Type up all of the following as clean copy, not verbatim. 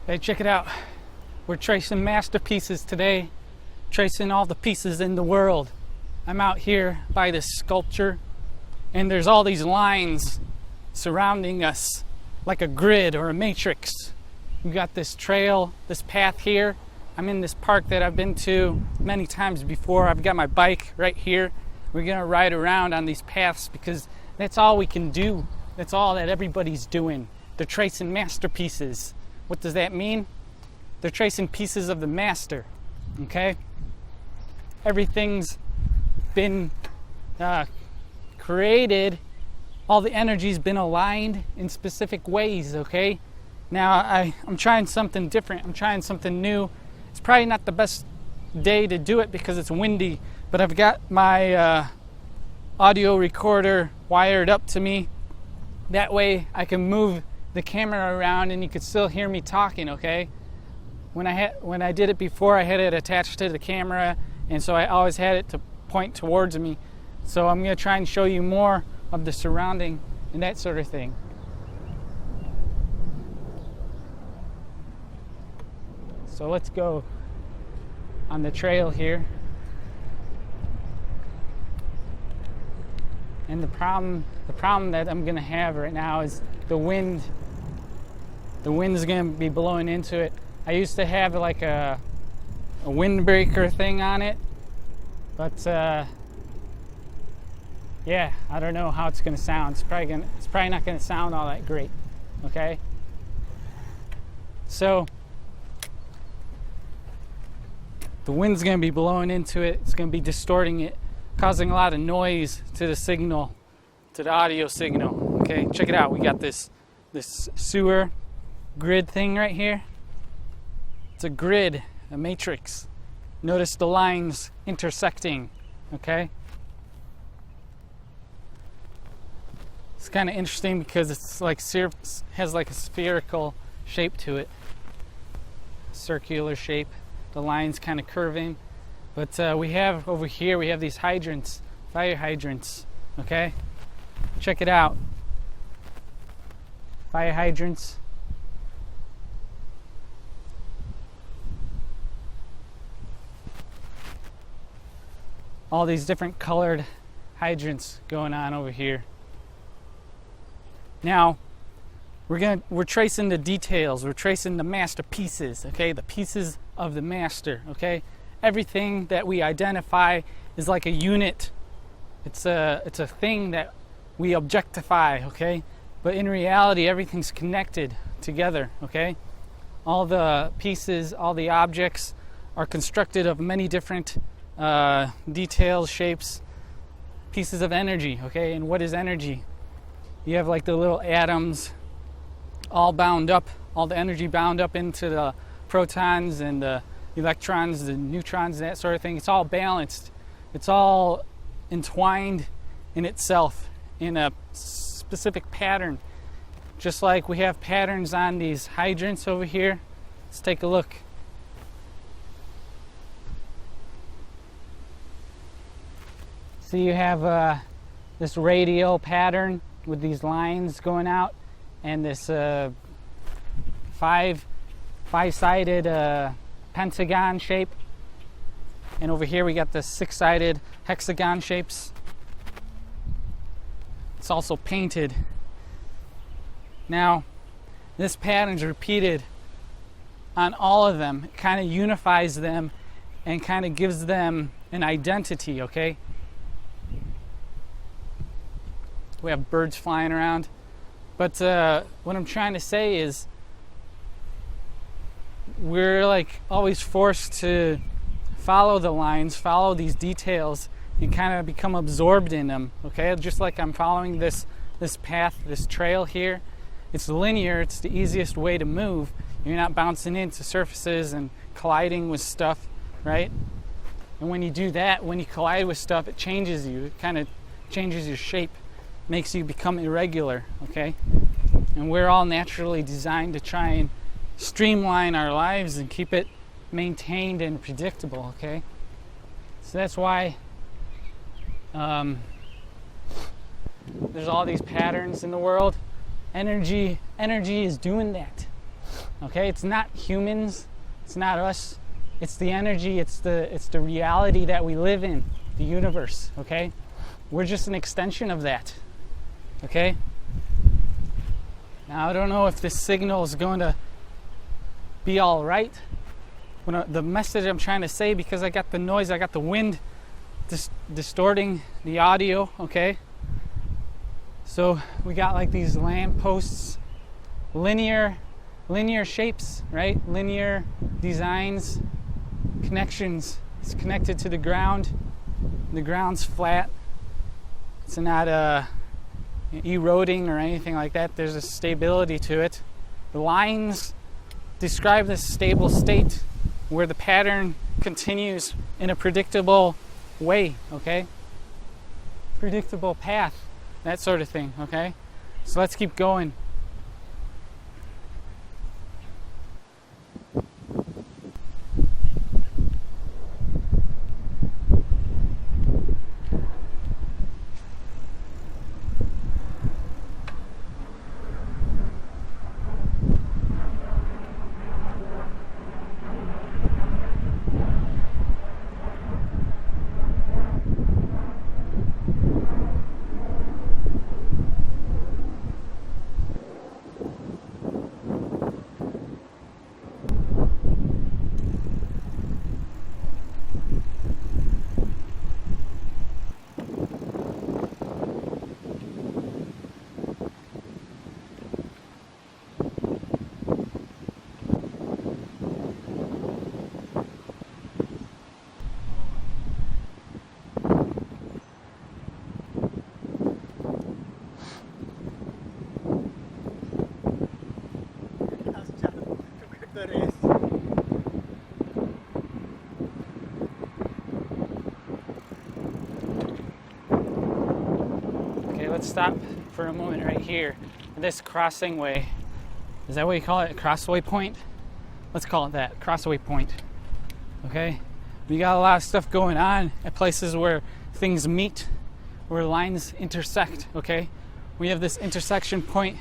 Hey, check it out. We're tracing masterpieces today, tracing all the pieces in the world. I'm out here by this sculpture, and there's all these lines surrounding us like a grid or a matrix. We got this trail, this path here. I'm in this park that I've been to many times before. I've got my bike right here. We're gonna ride around on these paths because that's all we can do. That's all that everybody's doing. They're tracing masterpieces. What does that mean? They're tracing pieces of the master, okay? Everything's been created. All the energy's been aligned in specific ways, okay? Now, I'm trying something different. I'm trying something new. It's probably not the best day to do it because it's windy, but I've got my audio recorder wired up to me. That way I can move the camera around and you could still hear me talking, okay? When I did it before, I had it attached to the camera, and so I always had it to point towards me. So I'm going to try and show you more of the surrounding and that sort of thing. So let's go on the trail here. And the problem that I'm going to have right now is the wind. The wind is going to be blowing into it. I used to have like a windbreaker thing on it, but yeah, I don't know how it's going to sound. It's probably not going to sound all that great. Okay. So the wind's going to be blowing into it. It's going to be distorting it, causing a lot of noise to the signal, to the audio signal. Okay, check it out. We got this sewer grid thing right here. It's a grid, a matrix. Notice the lines intersecting, okay? It's kind of interesting because it's like has like a spherical shape to it. Circular shape. The lines kind of curving. But we have over here, we have these hydrants, fire hydrants, okay? Check it out. Fire hydrants. All these different colored hydrants going on over here. Now, we're tracing the details. We're tracing the masterpieces, okay? The pieces of the master, okay? Everything that we identify is like a unit. It's a thing that we objectify, okay? But in reality, everything's connected together, okay? All the pieces, all the objects are constructed of many different details, shapes, pieces of energy, okay? And what is energy? You have like the little atoms all bound up, all the energy bound up into the protons and the electrons, the neutrons, that sort of thing. It's all balanced. It's all entwined in itself in a specific pattern. Just like we have patterns on these hydrants over here. Let's take a look. So you have this radial pattern with these lines going out, and this five-sided pentagon shape. And over here we got the six-sided hexagon shapes. It's also painted. Now, this pattern's repeated on all of them. It kind of unifies them and kind of gives them an identity, okay? We have birds flying around. But what I'm trying to say is we're like always forced to follow the lines, follow these details, and kind of become absorbed in them, okay? Just like I'm following this path, this trail here. It's linear, it's the easiest way to move. You're not bouncing into surfaces and colliding with stuff, right? And when you do that, when you collide with stuff, it changes you. It kind of changes your shape, makes you become irregular, okay? And we're all naturally designed to try and streamline our lives and keep it maintained and predictable, okay? So that's why there's all these patterns in the world. Energy is doing that. Okay, it's not humans, it's not us, it's the energy, it's the reality that we live in, the universe. Okay, we're just an extension of that. Okay, now I don't know if this signal is going to be all right. The message I'm trying to say, because I got the noise, I got the wind distorting the audio. Okay, so we got like these lamp posts, linear shapes, right? Linear designs, connections. It's connected to the ground. The ground's flat. It's not eroding or anything like that. There's a stability to it. The lines describe this stable state where the pattern continues in a predictable way, okay? Predictable path, that sort of thing, okay? So let's keep going. Okay, let's stop for a moment right here. This crossing way, is that what you call it? Crossway point? Let's call it that, crossway point. Okay? We got a lot of stuff going on at places where things meet, where lines intersect, okay? We have this intersection point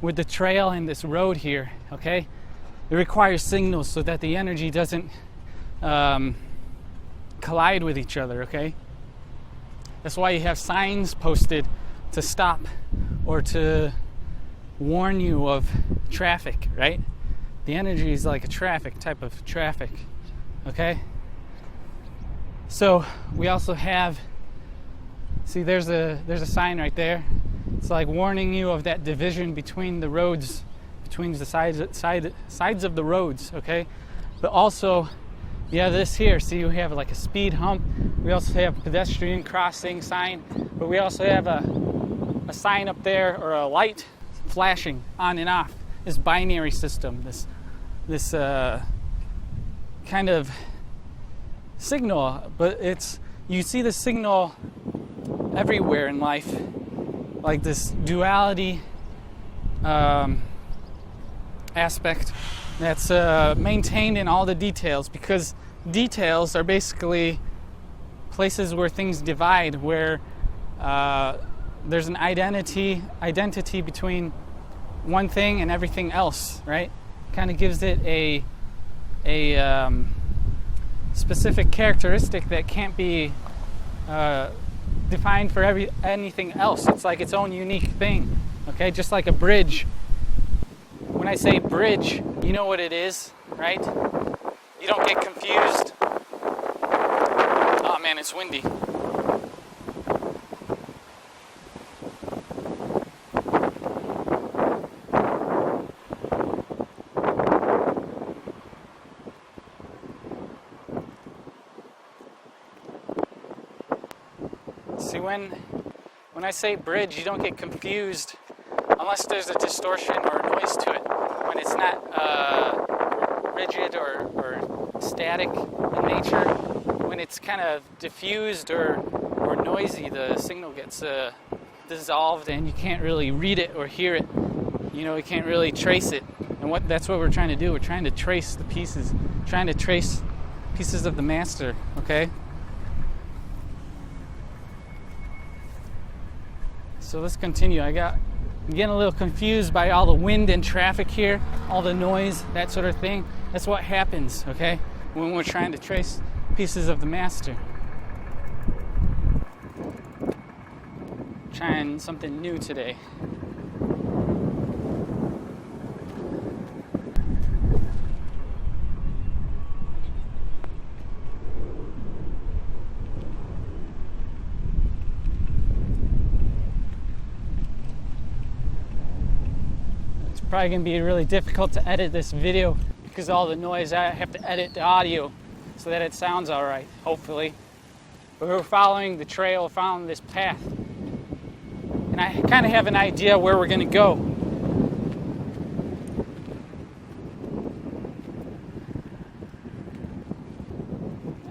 with the trail and this road here, okay? It requires signals so that the energy doesn't collide with each other, okay? That's why you have signs posted to stop or to warn you of traffic, right? The energy is like a traffic type of traffic, okay? So we also have, see, there's a sign right there. It's like warning you of that division between the roads, between the sides of the roads, okay? But also, yeah, this here, see, we have like a speed hump. We also have pedestrian crossing sign, but we also have a sign up there, or a light flashing on and off. This binary system, this kind of signal, but you see the signal everywhere in life, like this duality aspect that's maintained in all the details, because details are basically places where things divide, where there's an identity between one thing and everything else, right? Kind of gives it a specific characteristic that can't be defined for anything else. It's like its own unique thing, okay? Just like a bridge. When I say bridge, you know what it is, right? You don't get confused. Oh man, it's windy. See, when I say bridge, you don't get confused unless there's a distortion or a noise to it. When it's not rigid or static in nature, when it's kind of diffused or noisy, the signal gets dissolved and you can't really read it or hear it. You know, you can't really trace it. And that's what we're trying to do. We're trying to trace the pieces, trying to trace pieces of the master, okay? So let's continue. I got I'm getting a little confused by all the wind and traffic here, all the noise, that sort of thing. That's what happens, okay, when we're trying to trace pieces of the master. Trying something new today. Probably gonna be really difficult to edit this video because of all the noise. I have to edit the audio so that it sounds all right, hopefully. But we're following the trail, following this path. And I kind of have an idea where we're gonna go.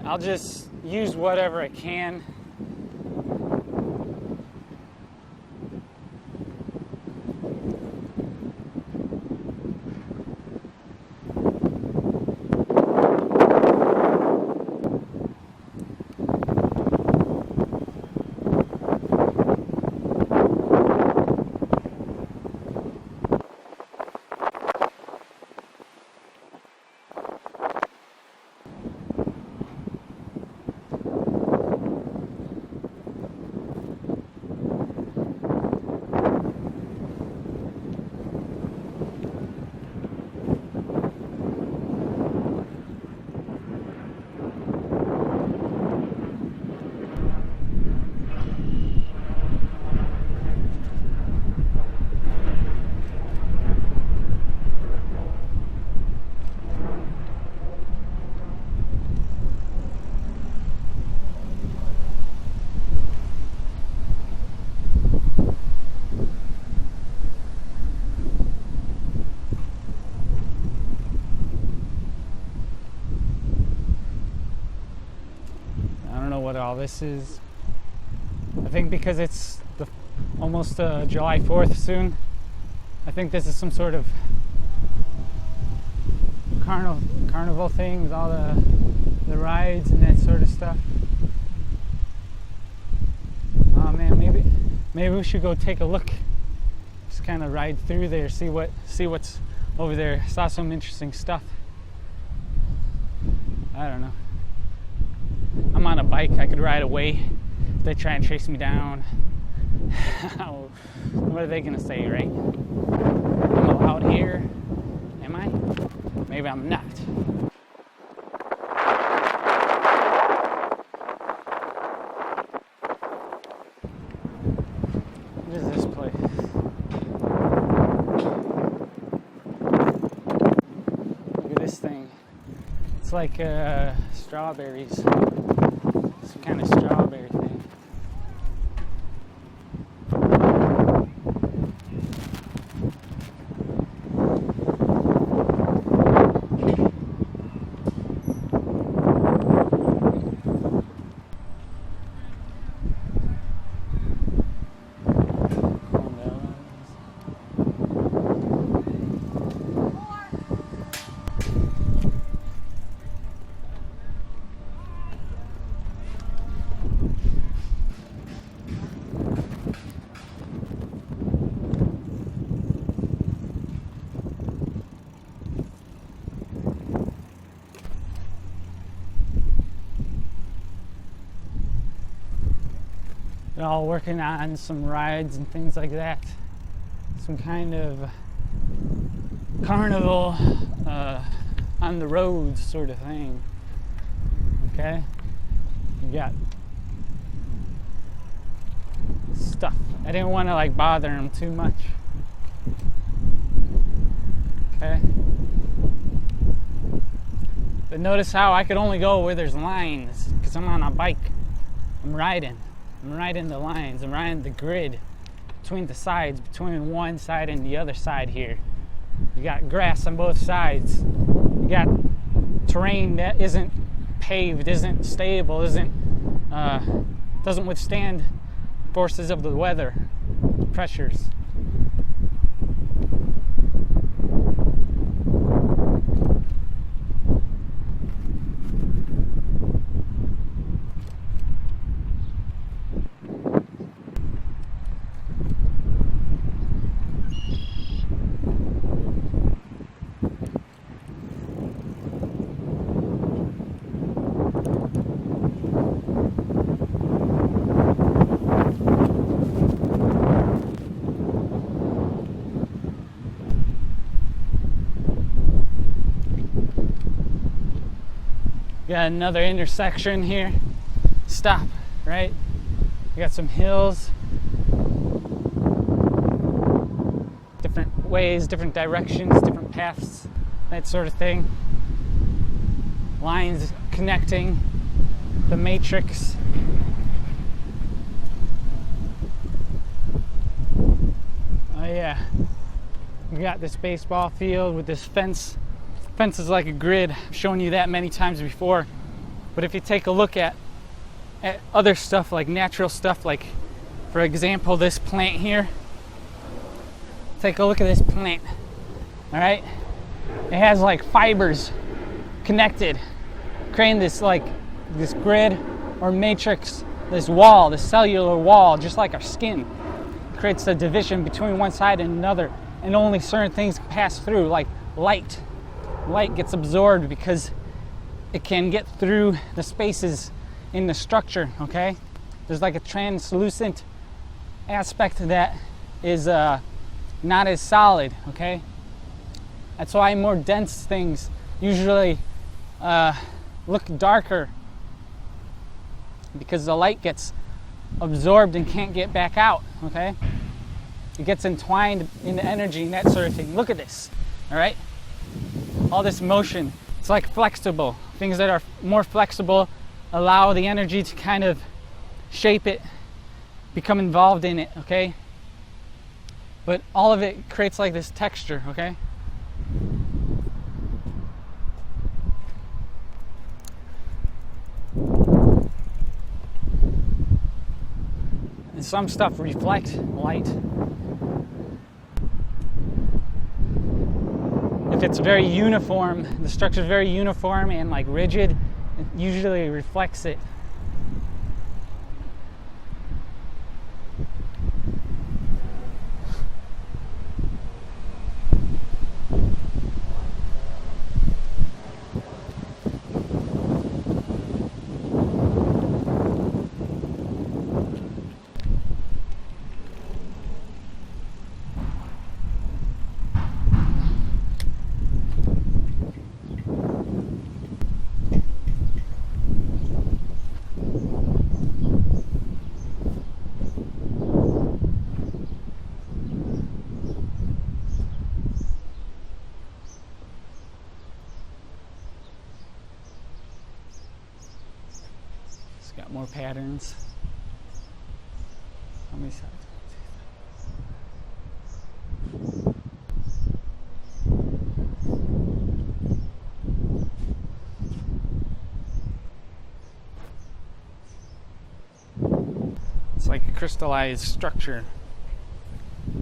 I'll just use whatever I can. What all this is. I think because it's almost July 4th soon, I think this is some sort of carnival thing with all the rides and that sort of stuff. Oh man, maybe we should go take a look. Just kind of ride through there, see what's over there. Saw some interesting stuff. I don't know. I'm on a bike, I could ride away if they try and chase me down. What are they gonna say, right? I'm allowed here. Am I? Maybe I'm not. What is this place? Look at this thing. It's like strawberries. Some kind of strawberry thing. They're all working on some rides and things like that. Some kind of carnival on the roads sort of thing. Okay? You got stuff. I didn't want to like bother them too much. Okay? But notice how I could only go where there's lines because I'm on a bike. I'm riding the lines. I'm riding the grid between the sides, between one side and the other side here. You got grass on both sides. You got terrain that isn't paved, isn't stable, doesn't withstand forces of the weather, pressures. We got another intersection here. Stop, right? We got some hills. Different ways, different directions, different paths, that sort of thing. Lines connecting the matrix. Oh yeah. We got this baseball field with this fence. Fence is like a grid. I've shown you that many times before. But if you take a look at other stuff, like natural stuff, like for example this plant here. Take a look at this plant. All right, it has like fibers connected, creating this grid or matrix, this wall, this cellular wall, just like our skin. It creates a division between one side and another, and only certain things pass through, like light. Light gets absorbed because it can get through the spaces in the structure. Okay, there's like a translucent aspect that is not as solid. Okay, that's why more dense things usually look darker, because the light gets absorbed and can't get back out. Okay, it gets entwined in the energy and that sort of thing. Look at this. All right, all this motion, it's like flexible. Things that are more flexible allow the energy to kind of shape it, become involved in it. Okay, but all of it creates like this texture. Okay, and some stuff reflect light. If it's very uniform, the structure is very uniform and like rigid, it usually reflects it. Got more patterns. How many sides? It's like a crystallized structure.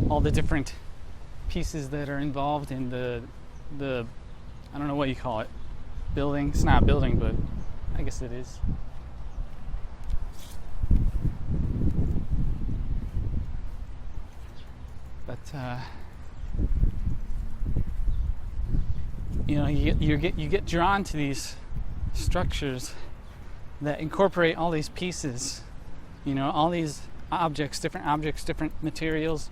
All the different pieces that are involved in the I don't know what you call it. Building. It's not a building, but I guess it is. But you know, you get drawn to these structures that incorporate all these pieces. You know, all these objects, different materials,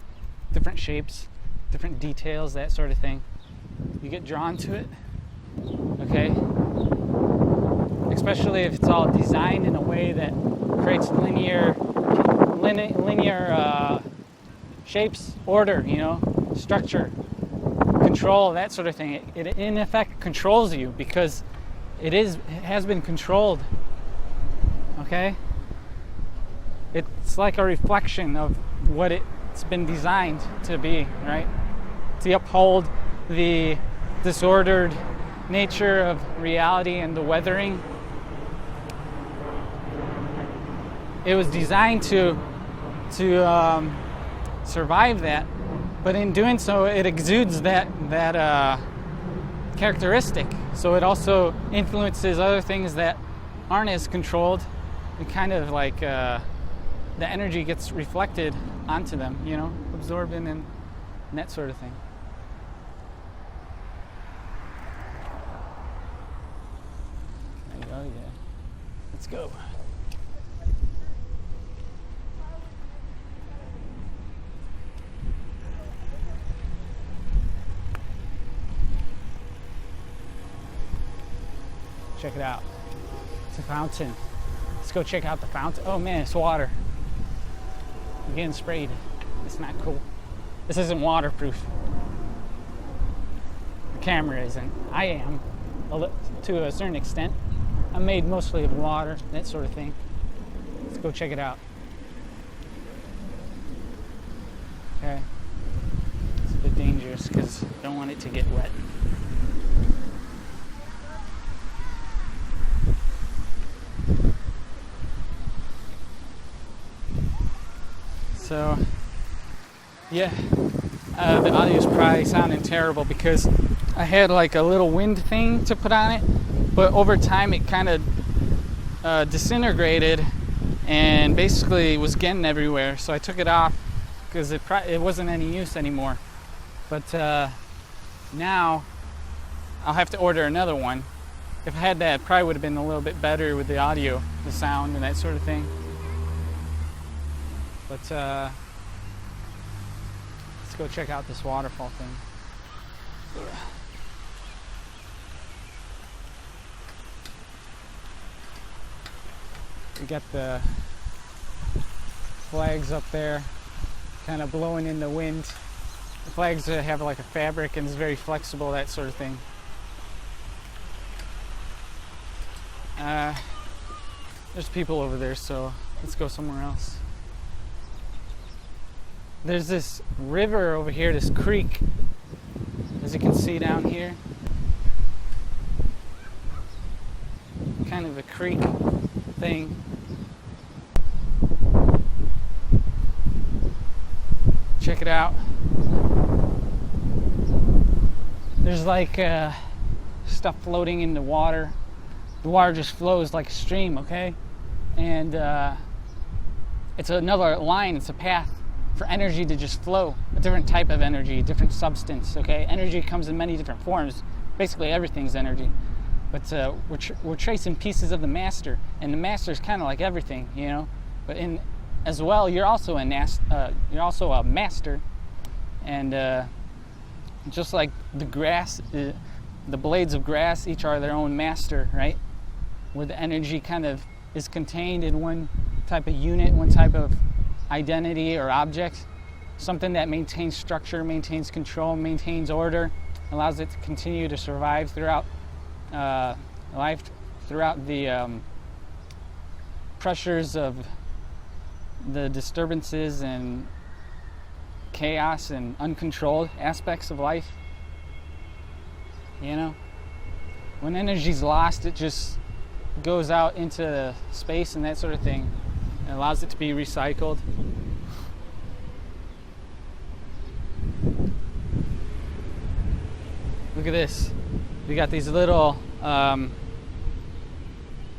different shapes, different details, that sort of thing. You get drawn to it. Okay. Especially if it's all designed in a way that creates linear shapes, order, you know, structure, control, that sort of thing. It in effect controls you because it has been controlled. Okay? It's like a reflection of what it's been designed to be, right? To uphold the disordered nature of reality and the weathering. It was designed to survive that, but in doing so, it exudes that characteristic. So it also influences other things that aren't as controlled, and kind of like the energy gets reflected onto them, you know, absorbed in and that sort of thing. Oh yeah, let's go. Check it out. It's a fountain. Let's go check out the fountain. Oh man, it's water. I'm getting sprayed. It's not cool. This isn't waterproof. The camera isn't. I am, to a certain extent. I'm made mostly of water, that sort of thing. Let's go check it out. Okay. It's a bit dangerous because I don't want it to get wet. So, yeah, the audio is probably sounding terrible because I had like a little wind thing to put on it, but over time it kind of disintegrated and basically was getting everywhere. So I took it off because it wasn't any use anymore. But now I'll have to order another one. If I had that, it probably would have been a little bit better with the audio, the sound, and that sort of thing. But let's go check out this waterfall thing. We got the flags up there, kind of blowing in the wind. The flags have like a fabric and it's very flexible, that sort of thing. There's people over there, so let's go somewhere else. There's this river over here, this creek, as you can see down here. Kind of a creek thing. Check it out. There's like stuff floating in the water. The water just flows like a stream, okay? And it's another line, it's a path for energy to just flow, a different type of energy, a different substance, okay? Energy comes in many different forms. Basically everything's energy. But we're tracing pieces of the master, and the master is kind of like everything, you know? But as well, you're also a master, and just like the grass, the blades of grass each are their own master, right? Where the energy kind of is contained in one type of unit, one type of identity or object, something that maintains structure, maintains control, maintains order, allows it to continue to survive throughout life, throughout the pressures of the disturbances and chaos and uncontrolled aspects of life. You know, when energy's lost, it just goes out into space and that sort of thing. It allows it to be recycled. Look at this. We got these little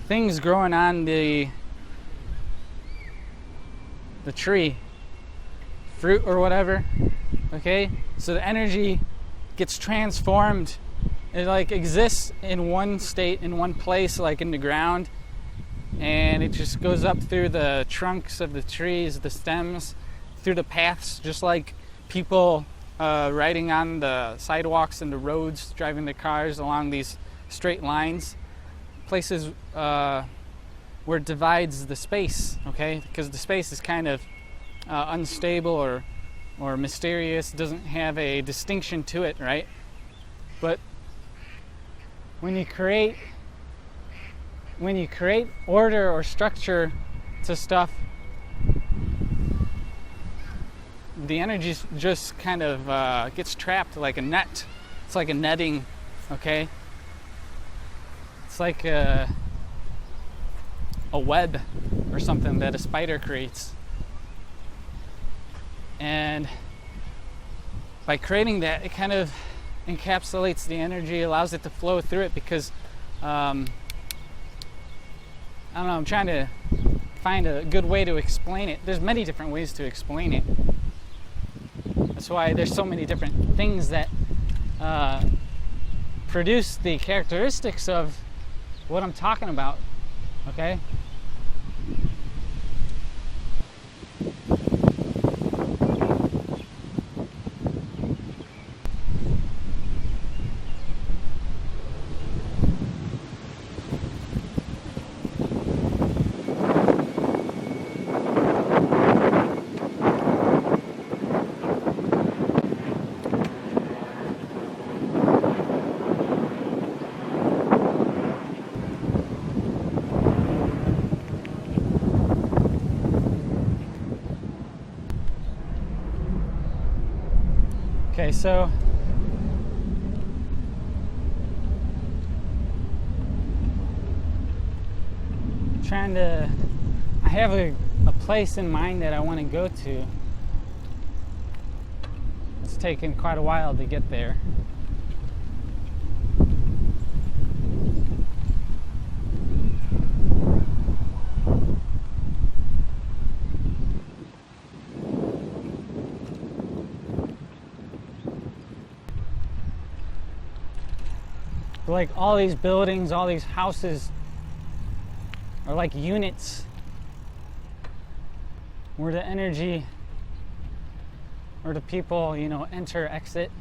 things growing on the tree, fruit or whatever. Okay, so the energy gets transformed. It like exists in one state, in one place, like in the ground, and it just goes up through the trunks of the trees, the stems, through the paths, just like people riding on the sidewalks and the roads, driving their cars along these straight lines, places where it divides the space, okay? Because the space is kind of unstable or mysterious, doesn't have a distinction to it, right? But when you create order or structure to stuff, the energy just kind of gets trapped like a net. It's like a netting, okay? It's like a web or something that a spider creates. And by creating that, it kind of encapsulates the energy, allows it to flow through it, because I don't know, I'm trying to find a good way to explain it. There's many different ways to explain it. That's why there's so many different things that produce the characteristics of what I'm talking about, okay? so I have a place in mind that I want to go to. It's taken quite a while to get there. Like all these buildings, all these houses are like units where the energy or the people, enter, exit,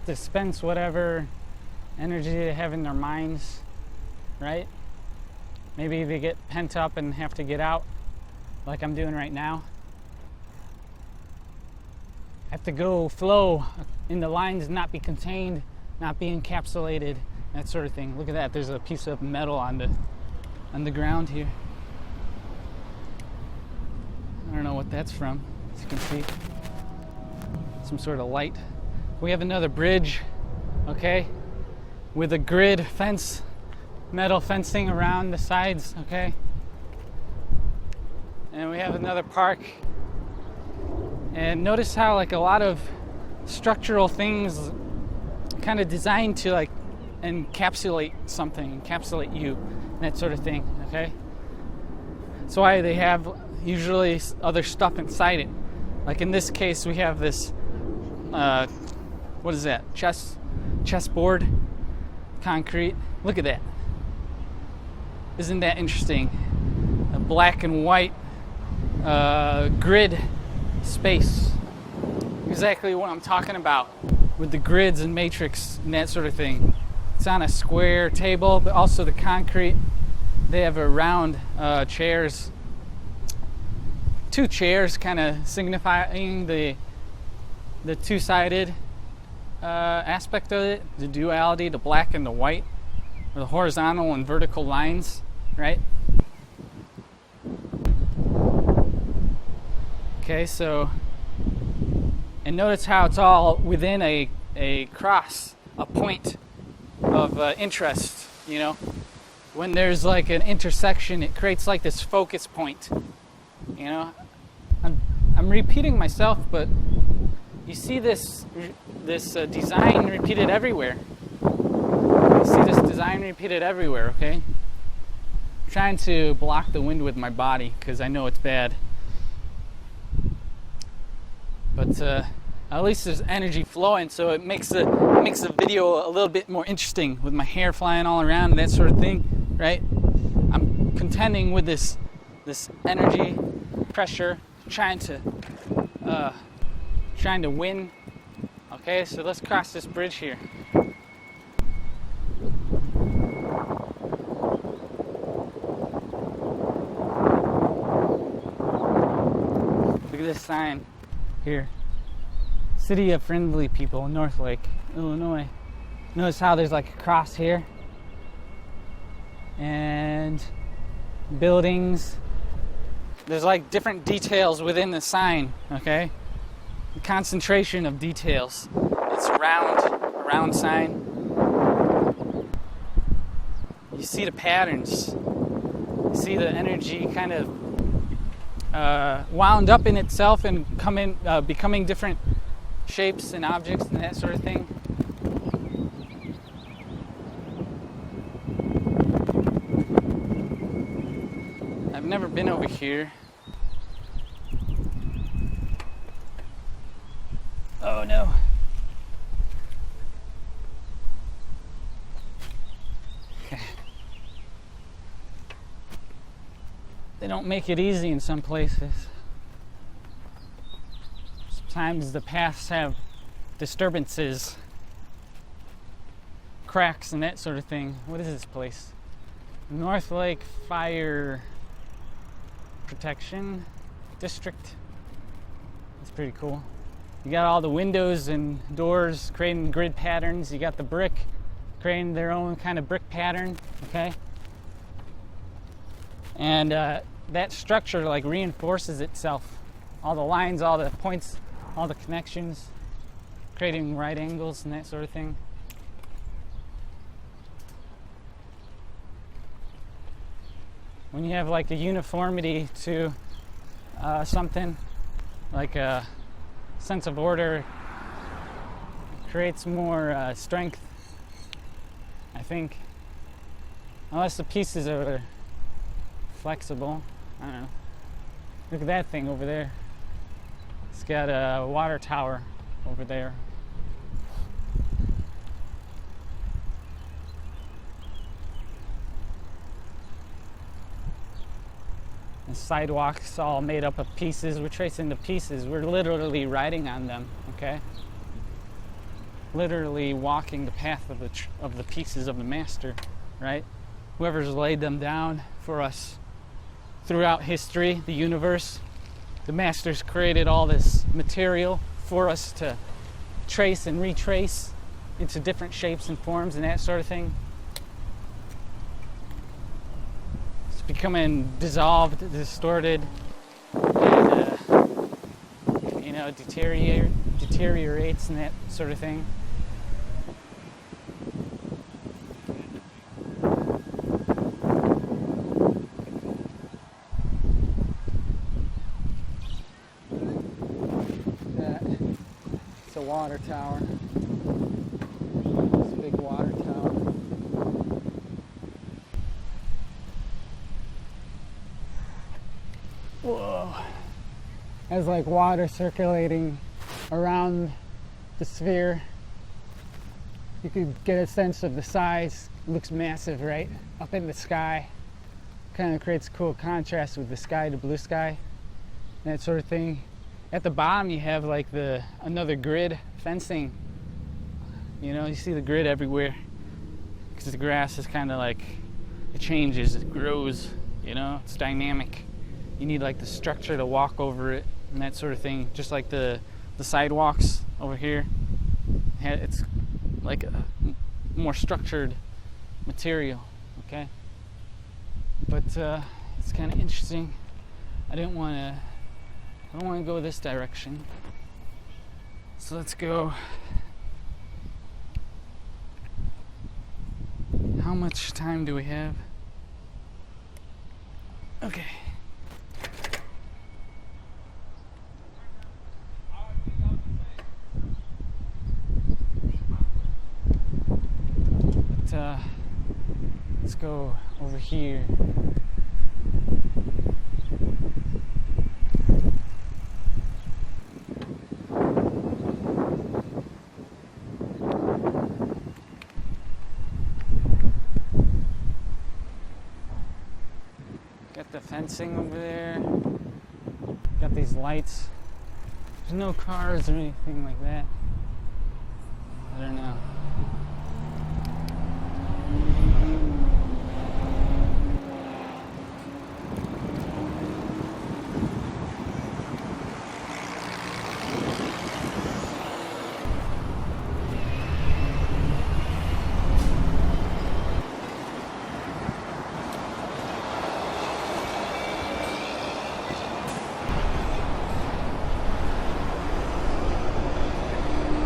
dispense whatever energy they have in their minds, right? Maybe they get pent up and have to get out, like I'm doing right now. I have to go flow in the lines, not be contained, not be encapsulated, that sort of thing. Look at that, there's a piece of metal on the ground here. I don't know what that's from, as you can see. Some sort of light. We have another bridge, okay, with a grid fence, metal fencing around the sides, okay? And we have another park. And notice how like a lot of structural things kind of designed to like encapsulate something, encapsulate you, that sort of thing, okay? That's why they have usually other stuff inside it. Like in this case, we have this, what is that? Chessboard, concrete. Look at that. Isn't that interesting? A black and white grid space. Exactly what I'm talking about with the grids and matrix and that sort of thing. It's on a square table, but also the concrete. They have a round chairs. Two chairs kind of signifying the two-sided aspect of it, the duality, the black and the white, or the horizontal and vertical lines, right? Okay, so, and notice how it's all within a cross, a point of interest, When there's like an intersection, it creates like this focus point, I'm repeating myself, but you see this design repeated everywhere. You see this design repeated everywhere, okay? I'm trying to block the wind with my body because I know it's bad. But at least there's energy flowing, so it makes the video a little bit more interesting with my hair flying all around and that sort of thing, right? I'm contending with this energy, pressure, trying to win. Okay, so let's cross this bridge here. Look at this sign here. City of Friendly People, North Lake, Illinois. Notice how there's like a cross here. And buildings. There's like different details within the sign, okay? The concentration of details. It's a round sign. You see the patterns. You see the energy kind of wound up in itself and becoming different shapes and objects and that sort of thing. I've never been over here. Oh no. Okay. They don't make it easy in some places. Sometimes the paths have disturbances, cracks and that sort of thing. What is this place? North Lake Fire Protection District. That's pretty cool. You got all the windows and doors creating grid patterns. You got the brick creating their own kind of brick pattern, okay? And that structure like reinforces itself all the lines, all the points, all the connections, creating right angles and that sort of thing. When you have like a uniformity to something, like a sense of order, creates more strength, I think. Unless the pieces are flexible. I don't know. Look at that thing over there. It's got a water tower over there. The sidewalks all made up of pieces. We're tracing the pieces. We're literally riding on them, okay? Literally walking the path of the pieces of the master, right? Whoever's laid them down for us throughout history, the universe, the masters created all this material for us to trace and retrace into different shapes and forms and that sort of thing. It's becoming dissolved, distorted, and deteriorates and that sort of thing. It's a water tower. It's a big water tower. Whoa. There's like water circulating around the sphere. You can get a sense of the size. It looks massive, right? Up in the sky. Kind of creates cool contrast with the sky to blue sky, that sort of thing. At the bottom you have like another grid fencing. You know, you see the grid everywhere because the grass is kind of like, it changes, it grows, you know, it's dynamic. You need like the structure to walk over it and that sort of thing. Just like the sidewalks over here, it's like a more structured material, okay? But it's kind of interesting. I don't want to go this direction. So let's go. How much time do we have? Okay. Let's go over here. Got the fencing over there. Got these lights. There's no cars or anything like that. I don't know.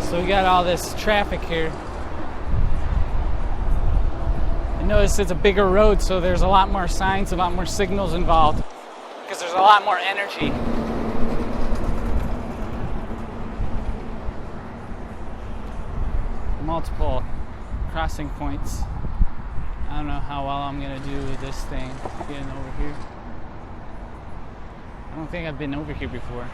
So we got all this traffic here. I noticed it's a bigger road, so there's a lot more signs, a lot more signals involved, because there's a lot more energy. Multiple crossing points. I don't know how well I'm gonna do with this thing getting over here. I don't think I've been over here before.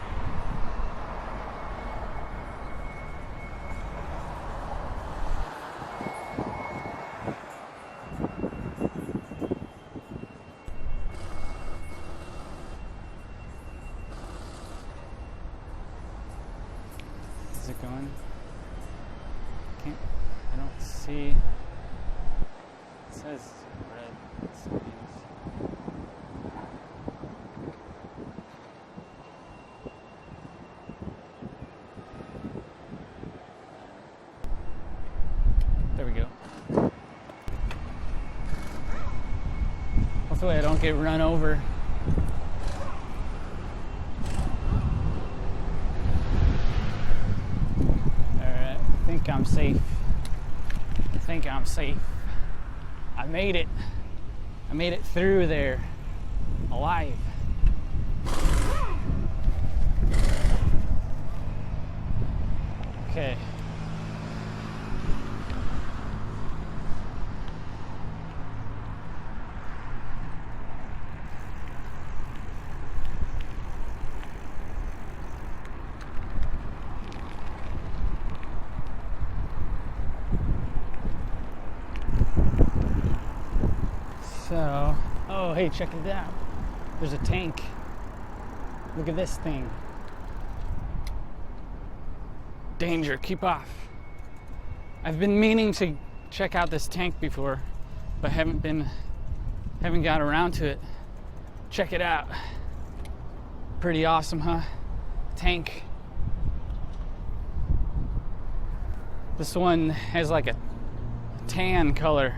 Is it going? I don't see. It says red signs. There we go. Hopefully I don't get run over. safe. I think I'm safe. I made it. I made it through there alive. Okay. So, oh, hey, check it out. There's a tank. Look at this thing. Danger, keep off. I've been meaning to check out this tank before, but haven't got around to it. Check it out. Pretty awesome, huh? Tank. This one has like a tan color,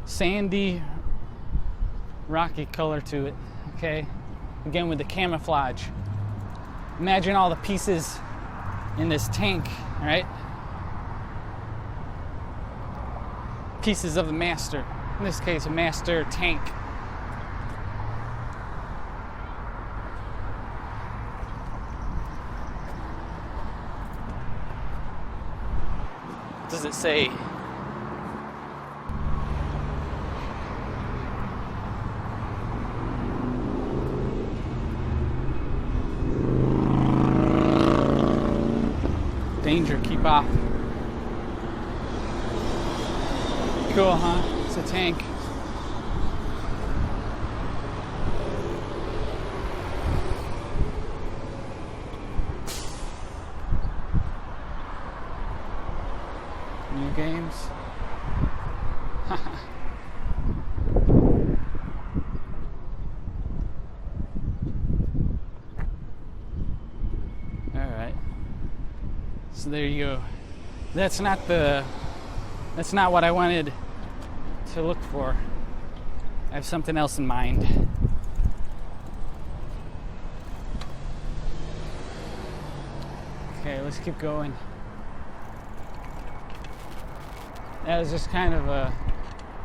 sandy, rocky color to it, okay? Again, with the camouflage. Imagine all the pieces in this tank, right? Pieces of the master. In this case, a master tank. What does it say? Danger, keep off. Cool, huh? It's a tank. New games. Alright. So there you go. That's not what I wanted to look for. I have something else in mind. Okay, let's keep going. That was just kind of a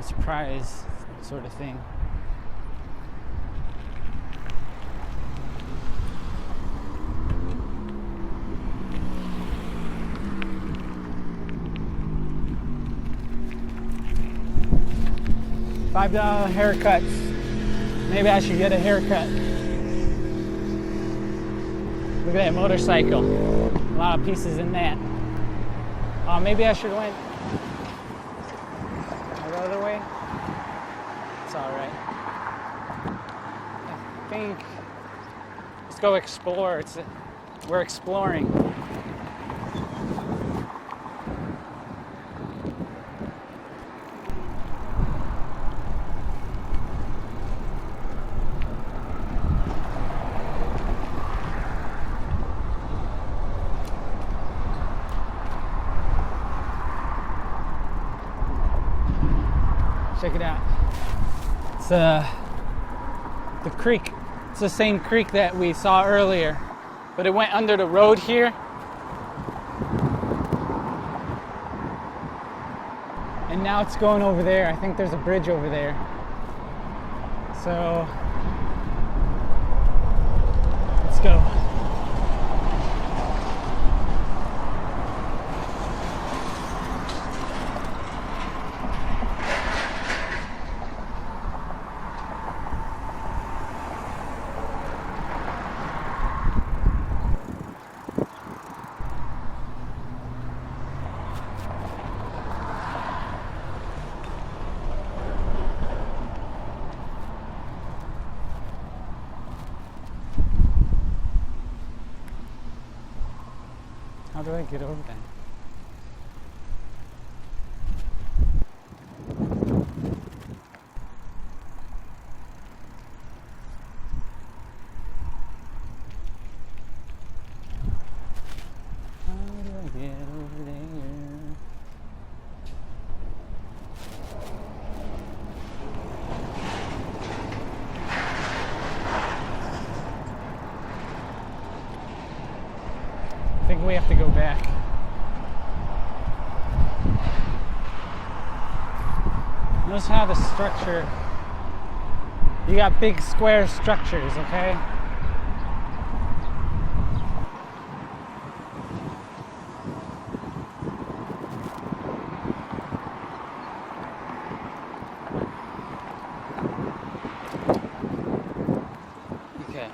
surprise sort of thing. $5 haircuts. Maybe I should get a haircut. Look at that motorcycle. A lot of pieces in that. Maybe I should went the other way. It's all right. I think let's go explore. We're exploring. Check it out. It's the creek. It's the same creek that we saw earlier, but it went under the road here. And now it's going over there. I think there's a bridge over there. So let's go. How do I get over there? How do I get over there? I think we have to go back. Notice how the structure, you got big square structures, okay? Okay.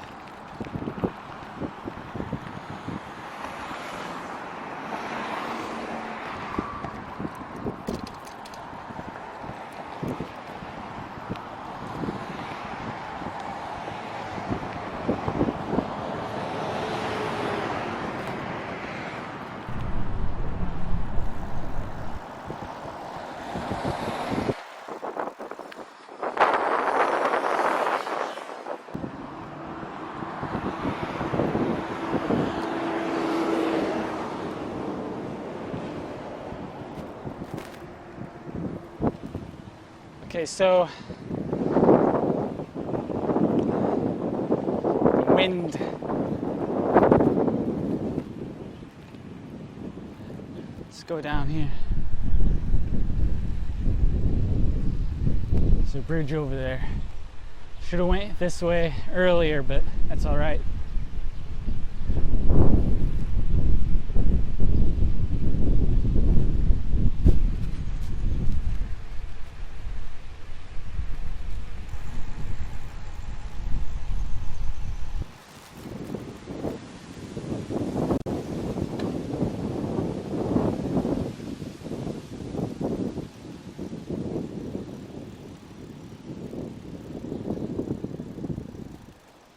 Okay, so the wind. Let's go down here. There's a bridge over there. Should have went this way earlier, but that's all right.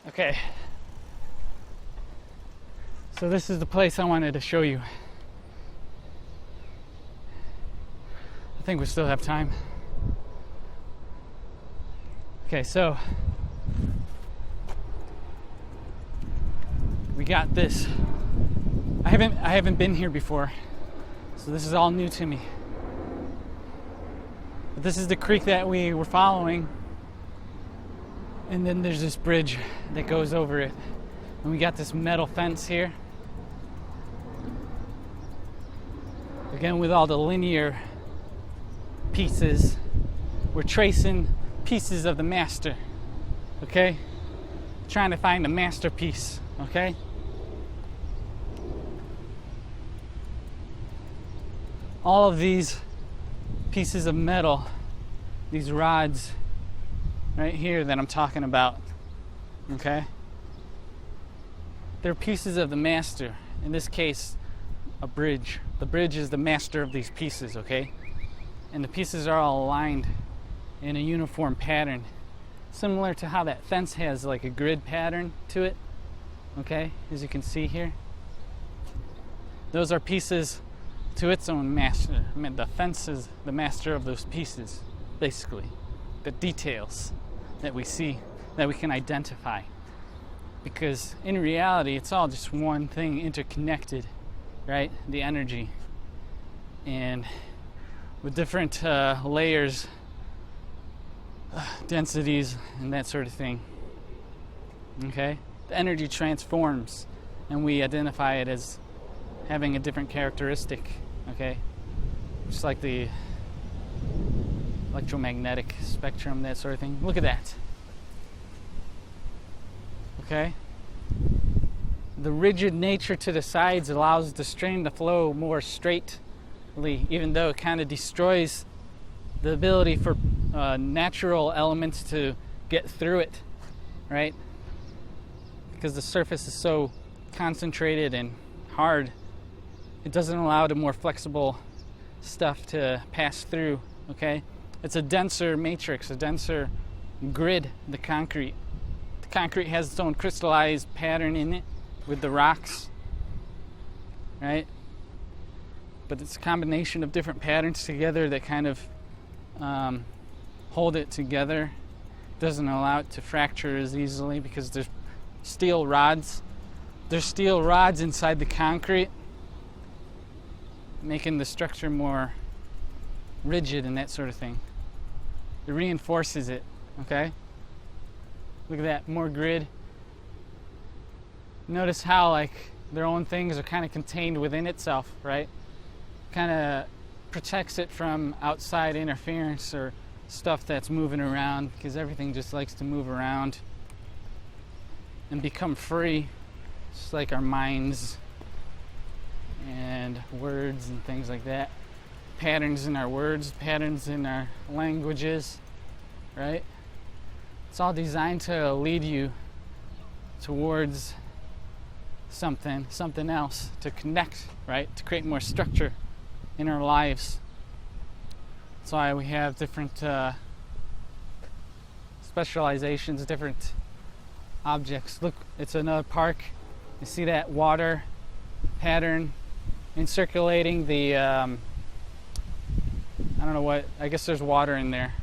Okay, so this is the place I wanted to show you. I think we still have time. Okay, so we got this. I haven't been here before, so this is all new to me. But this is the creek that we were following. And then there's this bridge that goes over it. And we got this metal fence here. Again, with all the linear pieces, we're tracing pieces of the master, okay? Trying to find the masterpiece, okay? All of these pieces of metal, these rods, right here that I'm talking about, okay? They're pieces of the master. In this case, a bridge. The bridge is the master of these pieces, okay? And the pieces are all aligned in a uniform pattern, similar to how that fence has like a grid pattern to it, okay? As you can see here. Those are pieces to its own master. I mean, the fence is the master of those pieces, basically. The details that we see, that we can identify. Because in reality, it's all just one thing interconnected, right? The energy. And with different layers, densities, and that sort of thing. Okay? The energy transforms, and we identify it as having a different characteristic, okay? Just like the electromagnetic spectrum, that sort of thing. Look at that. Okay? The rigid nature to the sides allows the stream to flow more straightly, even though it kind of destroys the ability for natural elements to get through it, right? Because the surface is so concentrated and hard, it doesn't allow the more flexible stuff to pass through, okay? It's a denser matrix, a denser grid, the concrete. The concrete has its own crystallized pattern in it with the rocks, right? But it's a combination of different patterns together that kind of hold it together. Doesn't allow it to fracture as easily because there's steel rods. There's steel rods inside the concrete, making the structure more rigid and that sort of thing. It reinforces it, okay? Look at that, more grid. Notice how like their own things are kind of contained within itself, right? Kind of protects it from outside interference or stuff that's moving around, because everything just likes to move around and become free, just like our minds and words and things like that. Patterns in our words, patterns in our languages, right? It's all designed to lead you towards something else, to connect, right? To create more structure in our lives. That's why we have different specializations, different objects. Look, it's another park. You see that water pattern in circulating the I don't know what, I guess there's water in there.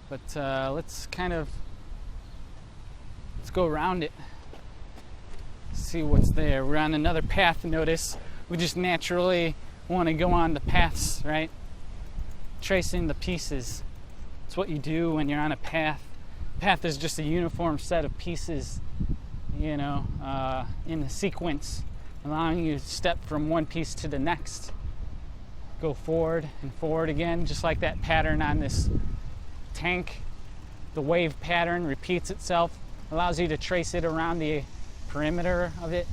But let's go around it, see what's there. We're on another path, notice. We just naturally want to go on the paths, right? Tracing the pieces. It's what you do when you're on a path. Path is just a uniform set of pieces, in a sequence, allowing you to step from one piece to the next. Go forward and forward again, just like that pattern on this tank. The wave pattern repeats itself, allows you to trace it around the perimeter of it.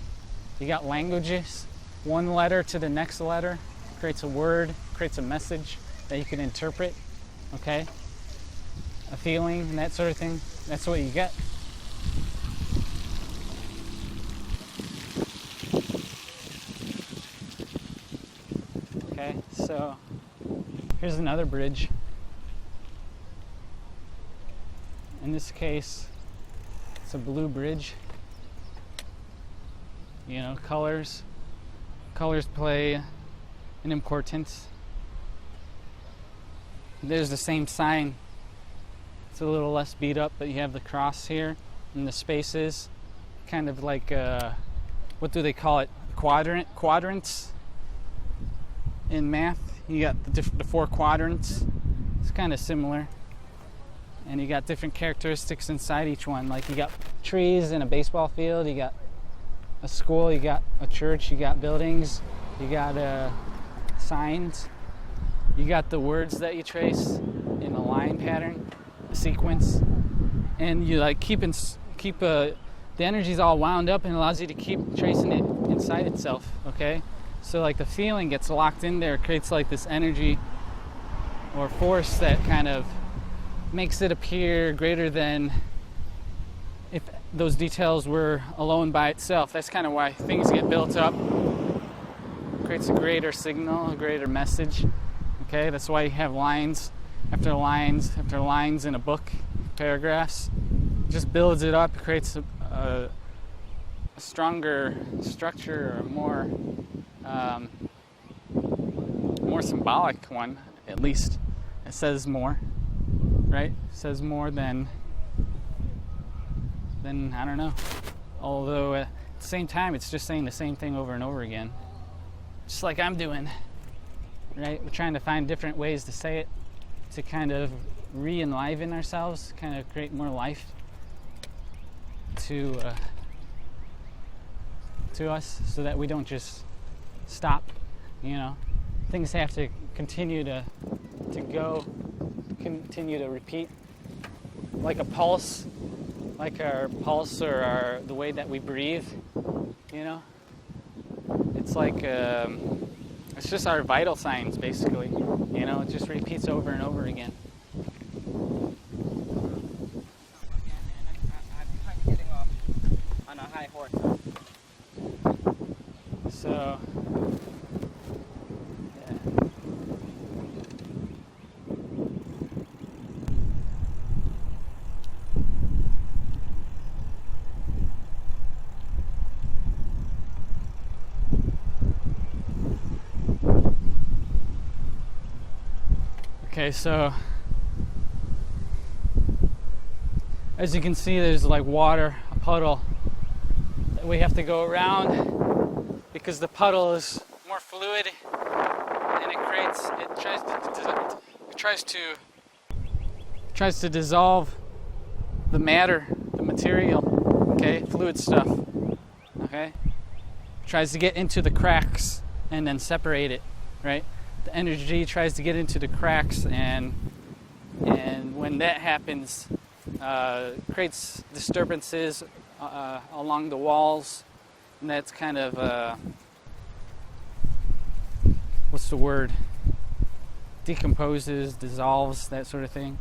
You got languages. One letter to the next letter creates a word, creates a message that you can interpret, okay? A feeling and that sort of thing. That's what you get. Okay, so here's another bridge. In this case, it's a blue bridge. Colors play an importance. There's the same sign. It's a little less beat up, but you have the cross here and the spaces, kind of like what do they call it? Quadrants in math. You got the 4 quadrants. It's kind of similar, and you got different characteristics inside each one. Like you got trees in a baseball field. You got a school. You got a church. You got buildings. You got signs. You got the words that you trace in a line pattern, a sequence, and you like keep the energy's all wound up and allows you to keep tracing it inside itself. Okay, so like the feeling gets locked in there, creates like this energy or force that kind of makes it appear greater than if those details were alone by itself. That's kind of why things get built up. Creates a greater signal, a greater message. Okay, that's why you have lines after lines after lines in a book, paragraphs. It just builds it up, creates a stronger structure, or more symbolic one, at least. It says more, right? It says more than I don't know. Although at the same time, it's just saying the same thing over and over again. Just like I'm doing, right? We're trying to find different ways to say it, to kind of re-enliven ourselves, kind of create more life to us, so that we don't just stop. Things have to continue to go, continue to repeat, like a pulse, like our pulse or the way that we breathe. It's like it's just our vital signs, basically. It just repeats over and over again. I'm getting off on a high horse. So, yeah. Okay, so as you can see, there's like water, a puddle that we have to go around because the puddle is more fluid, and it tries to dissolve the matter, the material, okay, fluid stuff, okay, tries to get into the cracks and then separate it, right? the energy tries to get into the cracks, and when that happens, creates disturbances along the walls, and that's kind of what's the word? Decomposes, dissolves, that sort of thing,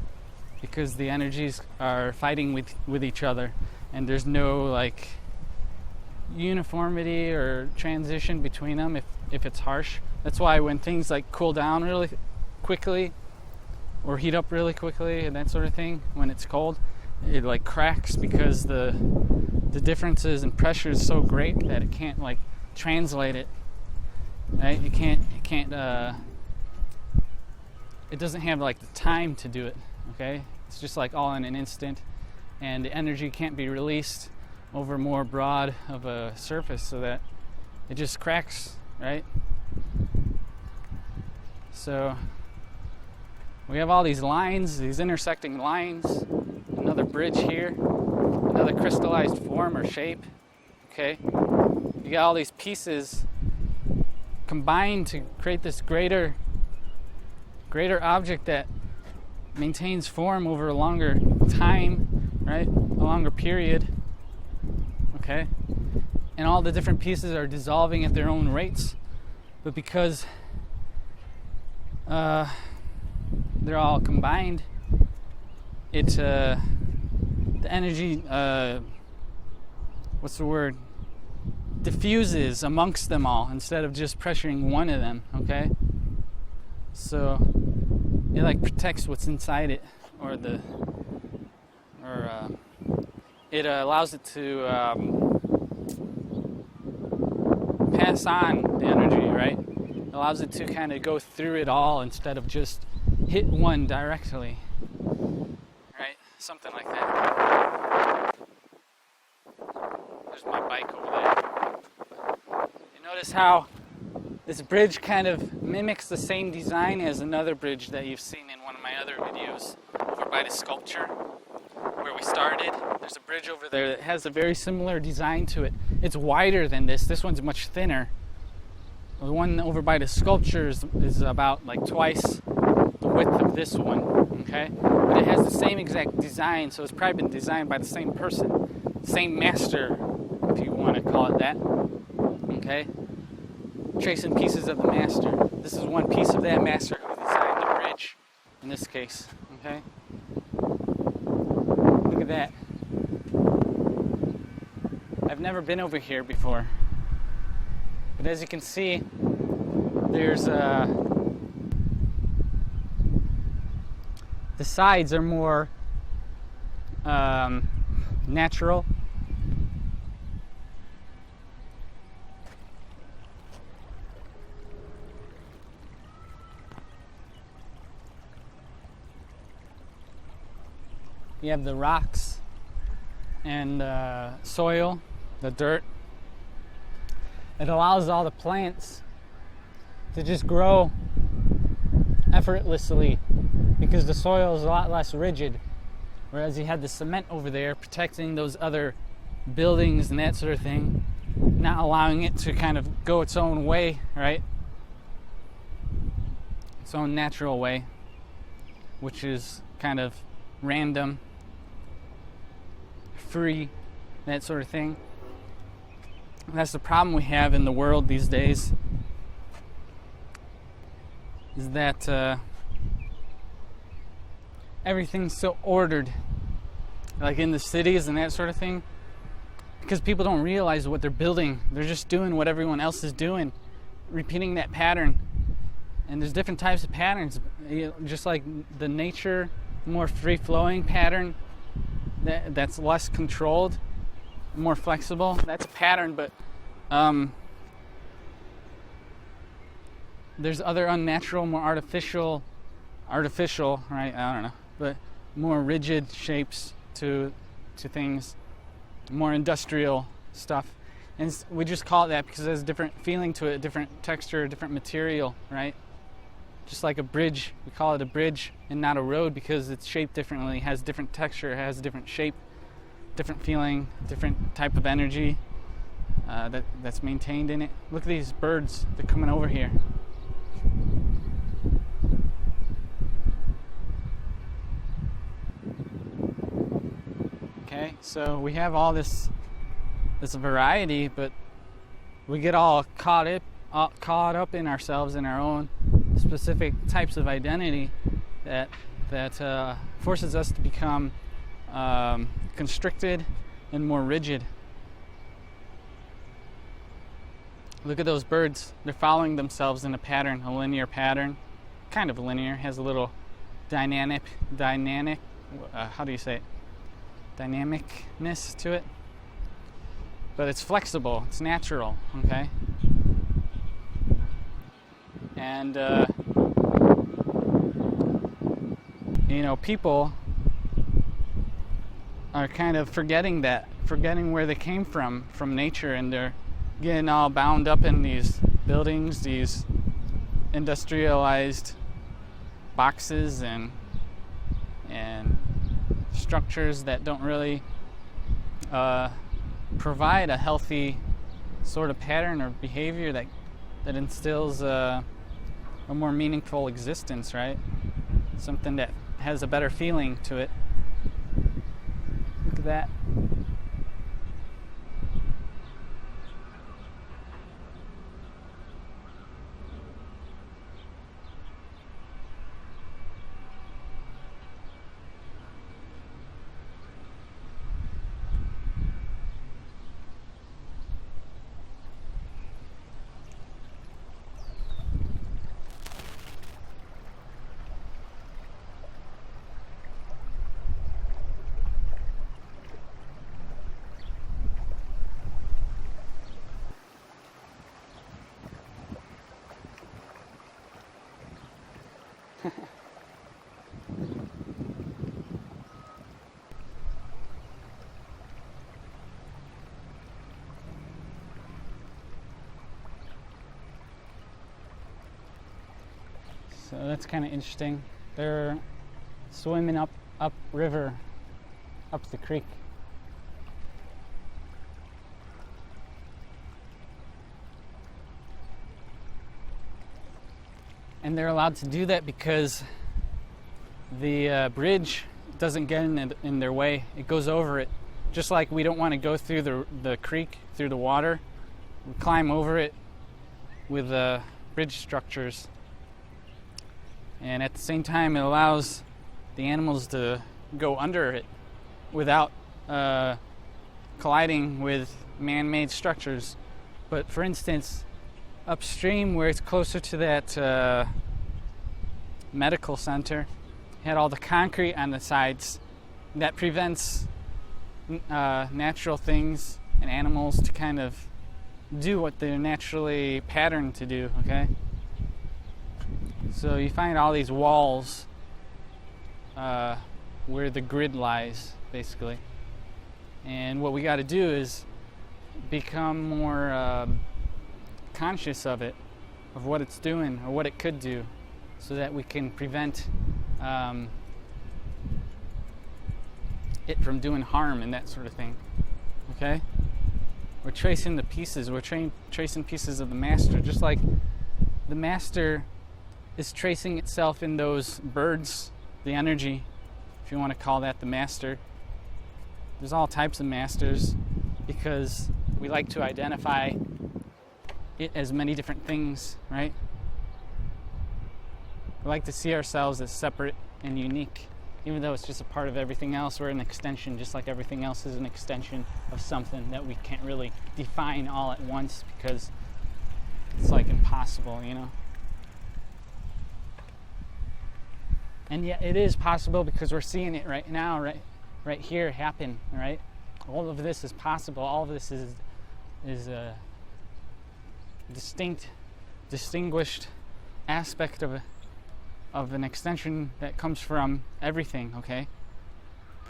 because the energies are fighting with each other, and there's no like uniformity or transition between them if it's harsh. That's why when things like cool down really quickly or heat up really quickly and that sort of thing, when it's cold, it like cracks, because the differences in pressure is so great that it can't like translate it, right? It doesn't have like the time to do it, okay? It's just like all in an instant, and the energy can't be released over more broad of a surface, so that it just cracks, right? So we have all these lines, these intersecting lines, another bridge here, another crystallized form or shape, okay? You got all these pieces combined to create this greater object that maintains form over a longer time, right? A longer period, okay? And all the different pieces are dissolving at their own rates, but because they're all combined, the energy, what's the word? Diffuses amongst them all instead of just pressuring one of them, okay? So it like protects what's inside it, it allows it to pass on the energy, right? It allows it to kind of go through it all instead of just hit one directly, right? Something like that. There's my bike over there. You notice how this bridge kind of mimics the same design as another bridge that you've seen in one of my other videos over by the sculpture where we started. There's a bridge over there that has a very similar design to it. It's wider than this. This one's much thinner. The one over by the sculpture is about like twice the width of this one, okay? But it has the same exact design, so it's probably been designed by the same person, same master, if you want to call it that, okay? Tracing pieces of the master. This is one piece of that master who designed the bridge, in this case, okay? Look at that. I've never been over here before. But as you can see, there's the sides are more natural. You have the rocks and soil, the dirt. It allows all the plants to just grow effortlessly because the soil is a lot less rigid, whereas you had the cement over there protecting those other buildings and that sort of thing, not allowing it to kind of go its own way, right? Its own natural way, which is kind of random, free, that sort of thing. That's the problem we have in the world these days, is that everything's so ordered, like in the cities and that sort of thing, because people don't realize what they're building. They're just doing what everyone else is doing, repeating that pattern. And there's different types of patterns, just like the nature, more free-flowing pattern that's less controlled, more flexible. That's a pattern, but there's other unnatural, more artificial, right? I don't know, but more rigid shapes to things, more industrial stuff, and we just call it that because it has a different feeling to it, a different texture, a different material, right? Just like a bridge, we call it a bridge and not a road because it's shaped differently, has different texture, has a different shape, different feeling, different type of energy that's maintained in it. Look at these birds, they're coming over here. Okay, so we have all this variety, but we get all caught up in ourselves, in our own specific types of identity that forces us to become constricted and more rigid. Look at those birds. They're following themselves in a pattern, a linear pattern, kind of linear, has a little dynamic, how do you say it? Dynamicness to it. But it's flexible, it's natural, okay? And, people are kind of forgetting where they came from nature, and they're getting all bound up in these buildings, these industrialized boxes and structures that don't really provide a healthy sort of pattern or behavior that instills a more meaningful existence, right? Something that has a better feeling to it. Look at that. So that's kind of interesting. They're swimming up river, up the creek. And they're allowed to do that because the bridge doesn't get in their way. It goes over it. Just like we don't want to go through the creek, through the water. We climb over it with bridge structures. And at the same time, it allows the animals to go under it without colliding with man-made structures. But for instance, upstream where it's closer to that medical center, had all the concrete on the sides that prevents natural things and animals to kind of do what they're naturally patterned to do, okay? So you find all these walls where the grid lies, basically. And what we got to do is become more conscious of it, of what it's doing or what it could do, so that we can prevent it from doing harm and that sort of thing. Okay? We're tracing the pieces. We're tracing pieces of the master, just like the master is tracing itself in those birds, the energy, if you want to call that the master. There's all types of masters because we like to identify it as many different things, right? We like to see ourselves as separate and unique. Even though it's just a part of everything else, we're an extension, just like everything else is an extension of something that we can't really define all at once because it's like impossible, you know? And yet it is possible because we're seeing it right now, right here happen, right? All of this is possible. All of this is a distinguished aspect of an extension that comes from everything, okay?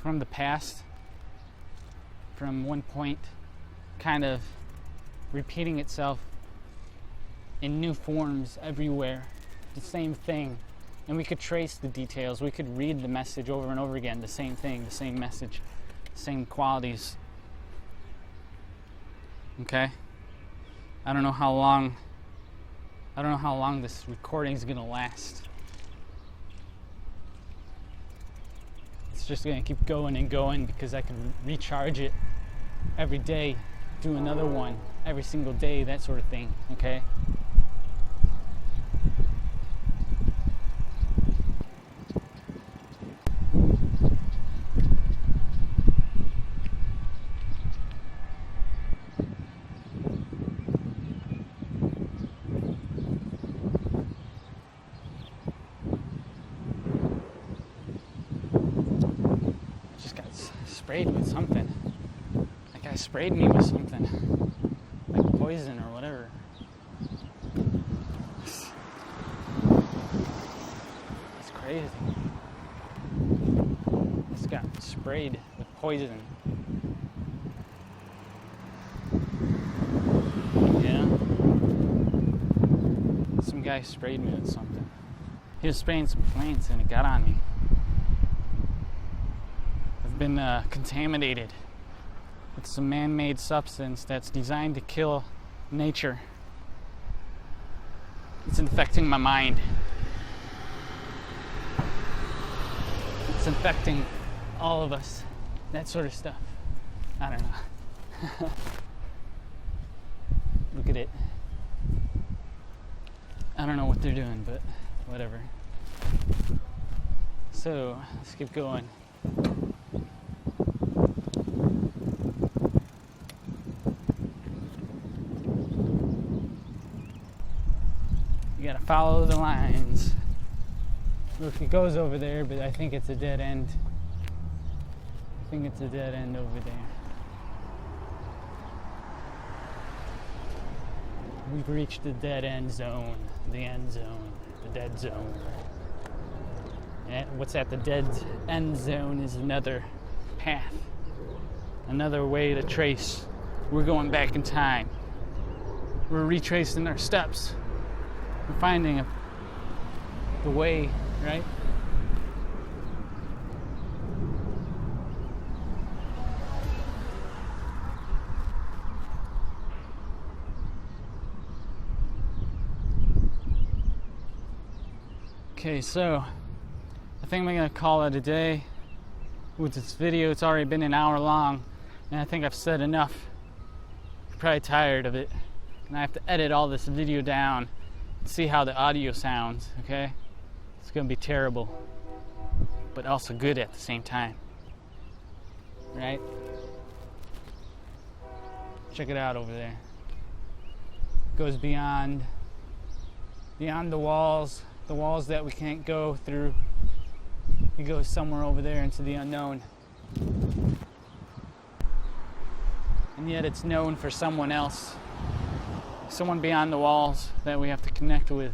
From the past, from one point, kind of repeating itself in new forms everywhere, the same thing. And we could trace the details, we could read the message over and over again, the same thing, the same message, same qualities. Okay? I don't know how long this recording is gonna last. it's just gonna keep going and going because I can recharge it every day, do another one every single day, that sort of thing, okay? Sprayed with something. That guy sprayed me with something. Like poison or whatever. That's crazy. This got sprayed with poison. Yeah. Some guy sprayed me with something. He was spraying some plants and it got on me. Been contaminated with some man-made substance that's designed to kill nature. It's infecting my mind. It's infecting all of us. That sort of stuff. I don't know. Look at it. I don't know what they're doing, but whatever. So, let's keep going. You gotta follow the lines. Look, it goes over there, but I think it's a dead end. I think it's a dead end over there. We've reached the dead end zone, the end zone, the dead zone. And what's at the dead end zone is another path, another way to trace. We're going back in time. We're retracing our steps. We're finding the way, right? Okay, so I think I'm gonna call it a day with this video. It's already been an hour long, and I think I've said enough. You're probably tired of it, and I have to edit all this video down and see how the audio sounds, okay? It's gonna be terrible, but also good at the same time, right? Check it out over there. It goes beyond the walls that we can't go through. It goes somewhere over there into the unknown. And yet it's known for someone else. Someone beyond the walls that we have to connect with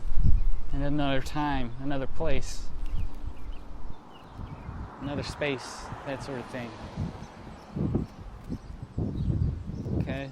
in another time, another place, another space, that sort of thing. Okay?